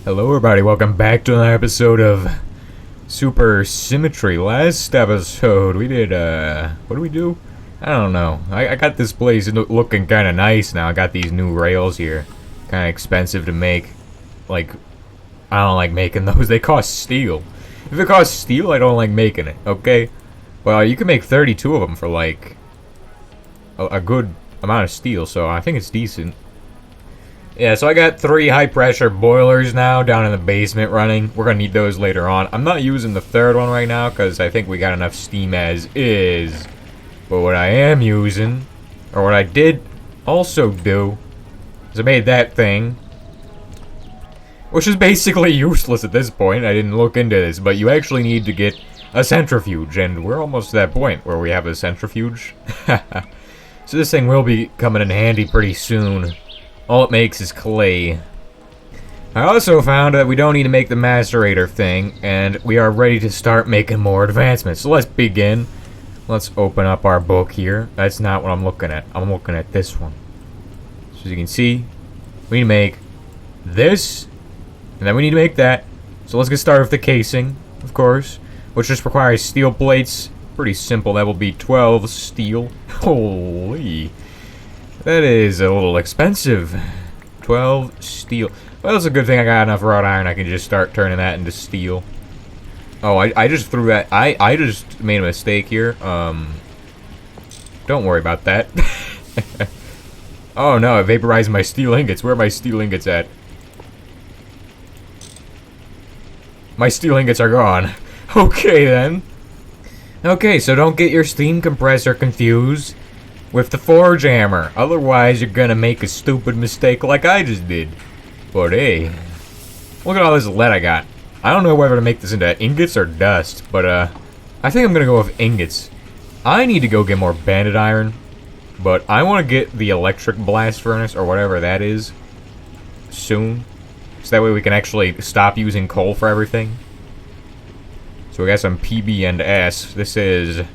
Hello everybody, welcome back to another episode of Super Symmetry. Last episode we did, what did we do? I don't know. I got this place looking kind of nice now. I got these new rails here. Kind of expensive to make. Like, I don't like making those. They cost steel. If it costs steel, I don't like making it, okay? Well, you can make 32 of them for like a good amount of steel, so I think it's decent. Yeah, so I got 3 high-pressure boilers now down in the basement running. We're going to need those later on. I'm not using the third one right now because I think we got enough steam as is. But what I am using, or what I did also do, is I made that thing. Which is basically useless at this point. I didn't look into this, but you actually need to get a centrifuge. And we're almost to that point where we have a centrifuge. So this thing will be coming in handy pretty soon. All it makes is clay. I also found that we don't need to make the macerator thing, and we are ready to start making more advancements. So let's begin. Let's open up our book here. That's not what I'm looking at. I'm looking at this one. So as you can see, we need to make this, and then we need to make that. So let's get started with the casing, of course, which just requires steel plates. Pretty simple. That will be 12 steel. Holy. That is a little expensive. 12 steel. Well, it's a good thing I got enough wrought iron. I can just start turning that into steel. Oh, I just threw that. I just made a mistake here. Don't worry about that. Oh no, it vaporized my steel ingots. Where are my steel ingots at? My steel ingots are gone. Okay then. Okay, so don't get your steam compressor confused with the forge hammer. Otherwise, you're gonna make a stupid mistake like I just did. But hey, look at all this lead I got. I don't know whether to make this into ingots or dust, but I think I'm gonna go with ingots. I need to go get more banded iron, but I want to get the electric blast furnace or whatever that is soon, so that way we can actually stop using coal for everything. So we got some PB and S. This is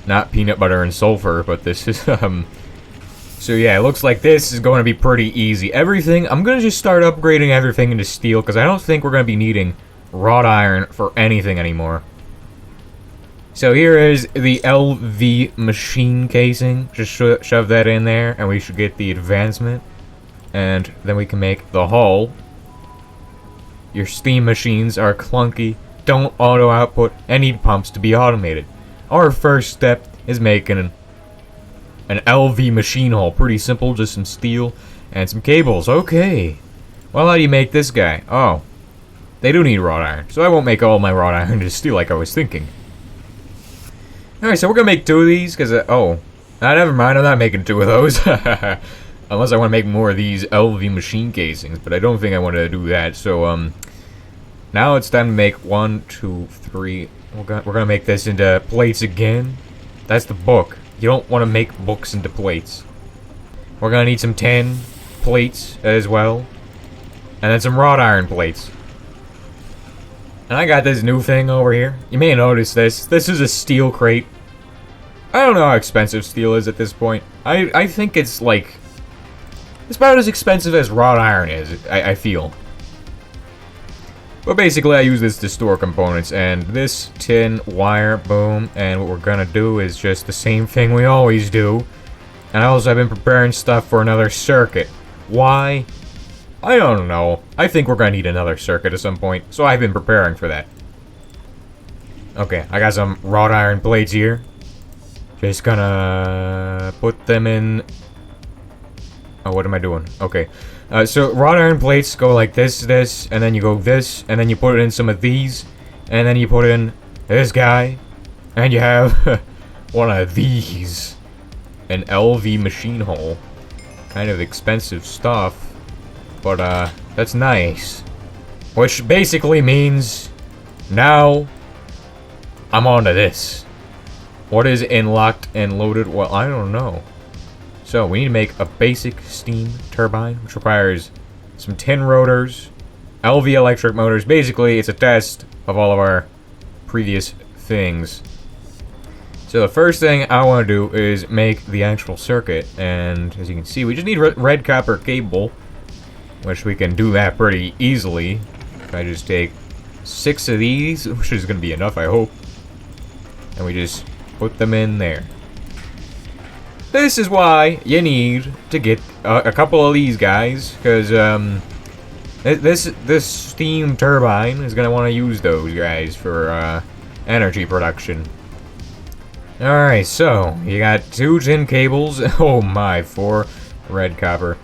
not peanut butter and sulfur, but this is, so yeah, it looks like this is going to be pretty easy. Everything, I'm going to just start upgrading everything into steel, because I don't think we're going to be needing wrought iron for anything anymore. So here is the LV machine casing. Just shove that in there, and we should get the advancement. And then we can make the hull. Your steam machines are clunky. Don't auto-output and need pumps to be automated. Our first step is making an LV machine hull. Pretty simple, just some steel and some cables. Okay. Well, how do you make this guy? Oh, they do need wrought iron, so I won't make all my wrought iron into steel like I was thinking. Alright, so we're gonna make 2 of these, because, never mind, I'm not making 2 of those. Unless I want to make more of these LV machine casings, but I don't think I want to do that, so, now it's time to make 1, 2, 3. We're gonna make this into plates again. That's the book. You don't want to make books into plates. We're gonna need some tin plates as well, and then some wrought iron plates. And I got this new thing over here. You may notice this. This is a steel crate. I don't know how expensive steel is at this point. I think it's like, it's about as expensive as wrought iron is. I feel. But basically, I use this to store components, and this tin wire, boom, and what we're gonna do is just the same thing we always do. And also, I've been preparing stuff for another circuit. Why? I don't know. I think we're gonna need another circuit at some point, so I've been preparing for that. Okay, I got some wrought iron plates here. Just gonna put them in. Oh, what am I doing? Okay. So wrought iron plates go like this, and then you go this, and then you put it in some of these, and then you put in this guy, and you have one of these. An LV machine hull. Kind of expensive stuff, but that's nice. Which basically means now I'm on to this. What is in locked and loaded? Well, I don't know. So, we need to make a basic steam turbine, which requires some tin rotors, LV electric motors. Basically, it's a test of all of our previous things. So the first thing I want to do is make the actual circuit, and as you can see, we just need red copper cable. which we can do that pretty easily. If I just take 6 of these, which is going to be enough, I hope. And we just put them in there. This is why you need to get a couple of these guys, because this steam turbine is going to want to use those guys for energy production. Alright, so you got 2 tin cables. Oh my, 4 red copper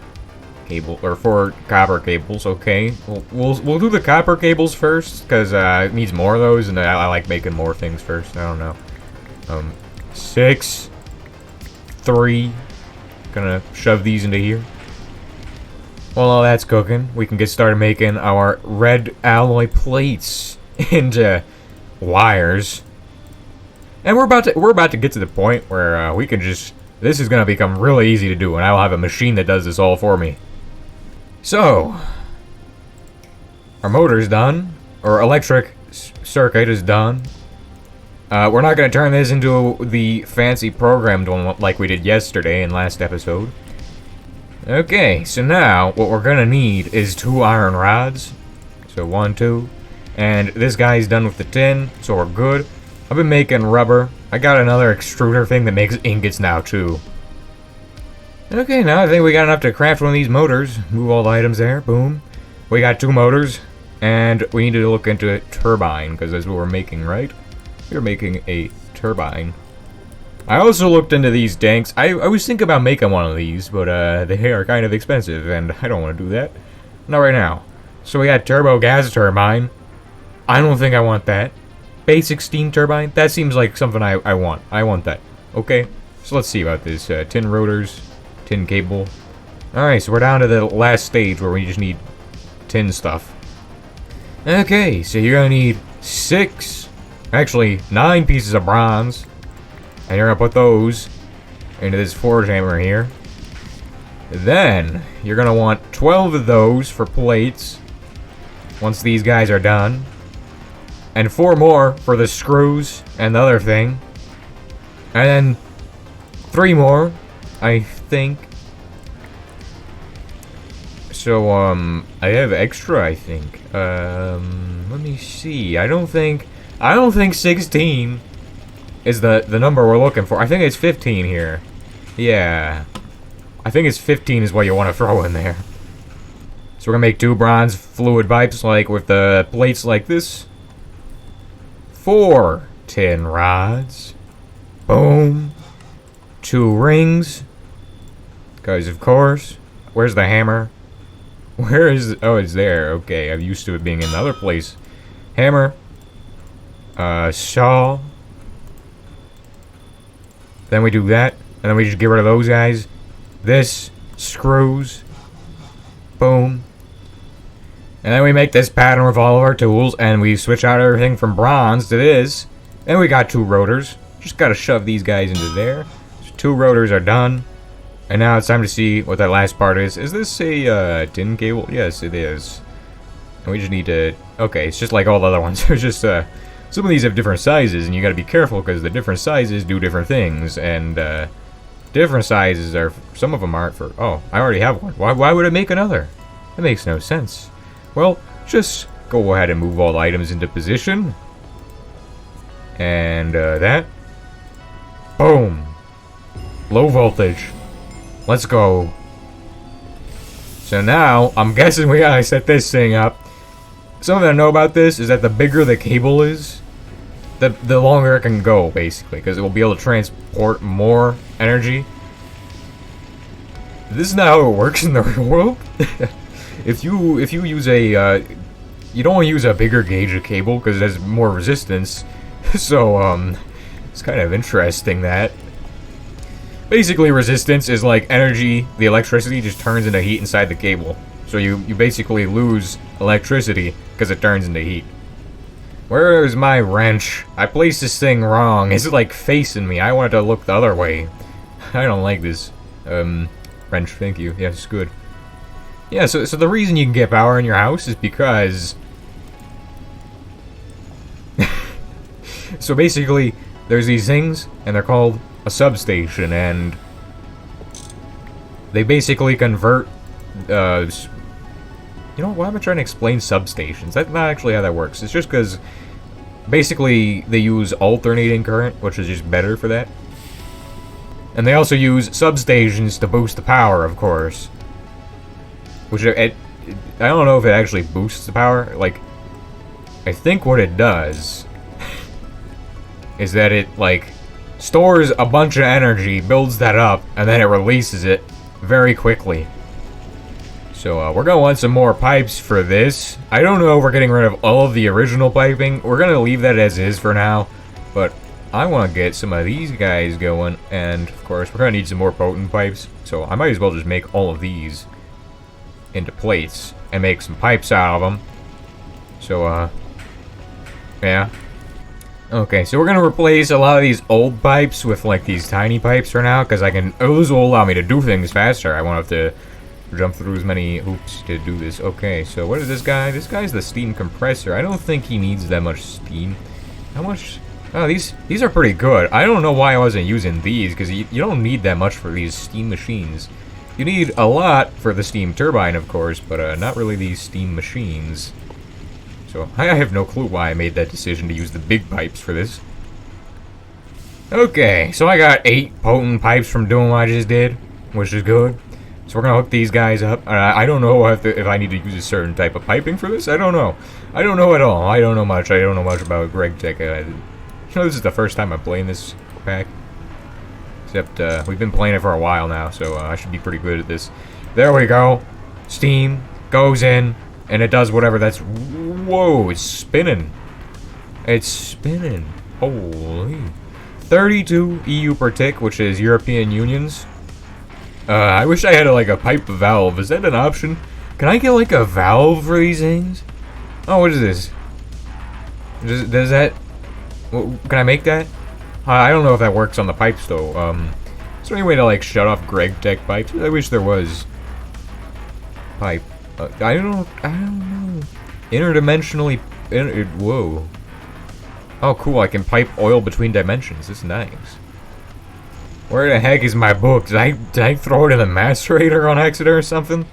cable, or 4 copper cables. Okay, we'll do the copper cables first, because it needs more of those, and I like making more things first. I don't know. 6, 3. Gonna shove these into here. While all that's cooking, we can get started making our red alloy plates into wires. And we're about to get to the point where we can just. This is gonna become really easy to do, and I'll have a machine that does this all for me. So, our motor's done, or electric circuit is done. We're not going to turn this into the fancy programmed one like we did yesterday in last episode. Okay, so now what we're going to need is 2 iron rods. So 1, 2. And this guy's done with the tin, so we're good. I've been making rubber. I got another extruder thing that makes ingots now too. Okay, now I think we got enough to craft one of these motors. Move all the items there. Boom. We got 2 motors. And we need to look into a turbine, because that's what we're making, right? We're making a turbine. I also looked into these tanks. I was thinking about making one of these, but they are kind of expensive, and I don't want to do that. Not right now. So we got turbo gas turbine. I don't think I want that. Basic steam turbine. That seems like something I want. I want that. Okay, so let's see about this. Tin rotors, tin cable. Alright, so we're down to the last stage where we just need tin stuff. Okay, so you're gonna need 9 pieces of bronze. And you're gonna put those into this forge hammer here. Then, you're gonna want 12 of those for plates. Once these guys are done. And 4 more for the screws and the other thing. And then 3 more, I think. So, I have extra, I think. Let me see. I don't think 16 is the number we're looking for. I think it's 15 here. Yeah. I think it's 15 is what you want to throw in there. So we're gonna make 2 bronze fluid pipes, like with the plates like this. 4 tin rods. Boom. 2 rings. Because of course. Where's the hammer? Where is it? Oh, it's there. Okay, I'm used to it being in another place. Hammer. Saw. Then we do that. And then we just get rid of those guys. This. Screws. Boom. And then we make this pattern with all of our tools. And we switch out everything from bronze to this. And we got 2 rotors. Just gotta shove these guys into there. So 2 rotors are done. And now it's time to see what that last part is. Is this a tin cable? Yes, it is. And we just need to. Okay, it's just like all the other ones. There's just some of these have different sizes, and you got to be careful because the different sizes do different things, and different sizes are. Some of them aren't for. Oh, I already have one. Why would it make another? That makes no sense. Well, just go ahead and move all the items into position, and that. Boom. Low voltage. Let's go. So now, I'm guessing we gotta set this thing up. Something I know about this is that the bigger the cable is, the longer it can go, basically, because it will be able to transport more energy. This is not how it works in the real world. If you use a, you don't want to use a bigger gauge of cable because it has more resistance. So it's kind of interesting that. Basically, resistance is like energy. The electricity just turns into heat inside the cable. So you basically lose electricity because it turns into heat. Where is my wrench? I placed this thing wrong. It's like facing me. I want it to look the other way. I don't like this. Wrench, thank you. Yes, good. Yeah, so the reason you can get power in your house is because... So basically, there's these things, and they're called a substation, and they basically convert You know, why am I trying to explain substations? That's not actually how that works. It's just because basically they use alternating current, which is just better for that. And they also use substations to boost the power, of course. Which, I don't know if it actually boosts the power. Like, I think what it does is that it, like, stores a bunch of energy, builds that up, and then it releases it very quickly. So, we're gonna want some more pipes for this. I don't know if we're getting rid of all of the original piping. We're gonna leave that as is for now. But I want to get some of these guys going. And, of course, we're gonna need some more potent pipes. So, I might as well just make all of these into plates and make some pipes out of them. So, yeah. Okay, so we're gonna replace a lot of these old pipes with, like, these tiny pipes for now, because this will allow me to do things faster. I won't have to jump through as many hoops to do this. Okay, so what is this guy? This guy's the steam compressor. I don't think he needs that much steam. How much? Oh, these are pretty good. I don't know why I wasn't using these, because you don't need that much for these steam machines. You need a lot for the steam turbine, of course, but not really these steam machines. So, I have no clue why I made that decision to use the big pipes for this. Okay, so I got 8 potent pipes from doing what I just did, which is good. So we're gonna hook these guys up. I don't know if I need to use a certain type of piping for this. I don't know. I don't know at all. I don't know much. I don't know much about Greg Tech. You know, this is the first time I'm playing this pack. Except, we've been playing it for a while now, so I should be pretty good at this. There we go. Steam goes in, and it does whatever that's... Whoa, it's spinning. It's spinning. Holy. 32 EU per tick, which is European Unions. I wish I had, like, a pipe valve. Is that an option? Can I get, like, a valve for these things? Oh, what is this? Does that... Can I make that? I don't know if that works on the pipes, though. Is there any way to, like, shut off Greg Tech pipes? I wish there was. Pipe. I don't know. Interdimensionally... whoa. Oh, cool. I can pipe oil between dimensions. This is nice. Where the heck is my book? Did I throw it in the macerator on accident or something?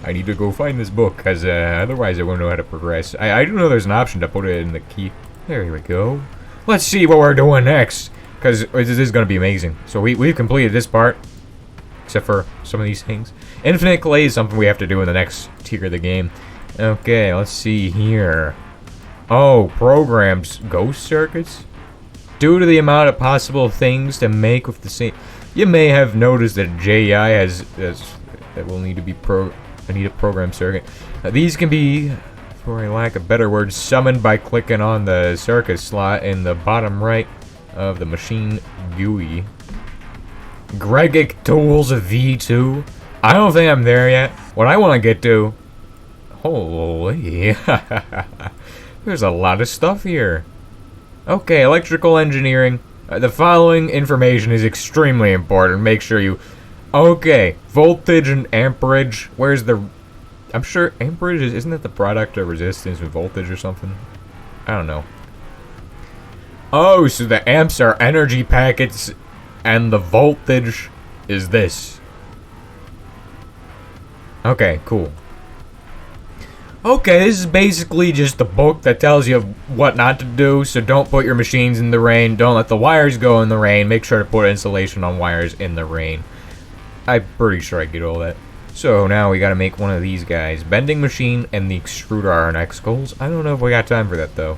I need to go find this book, because otherwise I won't know how to progress. I do know there's an option to put it in the key. There we go. Let's see what we're doing next, because this is going to be amazing. So we've completed this part, except for some of these things. Infinite clay is something we have to do in the next tier of the game. Okay, let's see here. Oh, programs. Ghost circuits? Due to the amount of possible things to make with the same... You may have noticed that JEI has that will need to be I need a program circuit. These can be, for a lack of better words, summoned by clicking on the circuit slot in the bottom right of the machine GUI. Gregic Tools V2. I don't think I'm there yet. What I want to get to... Holy... There's a lot of stuff here. Okay, electrical engineering. The following information is extremely important. Make sure you... Okay, voltage and amperage. Where's the... I'm sure amperage isn't that the product of resistance and voltage or something? I don't know. Oh, so the amps are energy packets and the voltage is this. Okay, cool. Okay, this is basically just a book that tells you what not to do, so don't put your machines in the rain, don't let the wires go in the rain, make sure to put insulation on wires in the rain. I'm pretty sure I get all that. So now we gotta make one of these guys. Bending machine and the extruder are our next goals. I don't know if we got time for that though.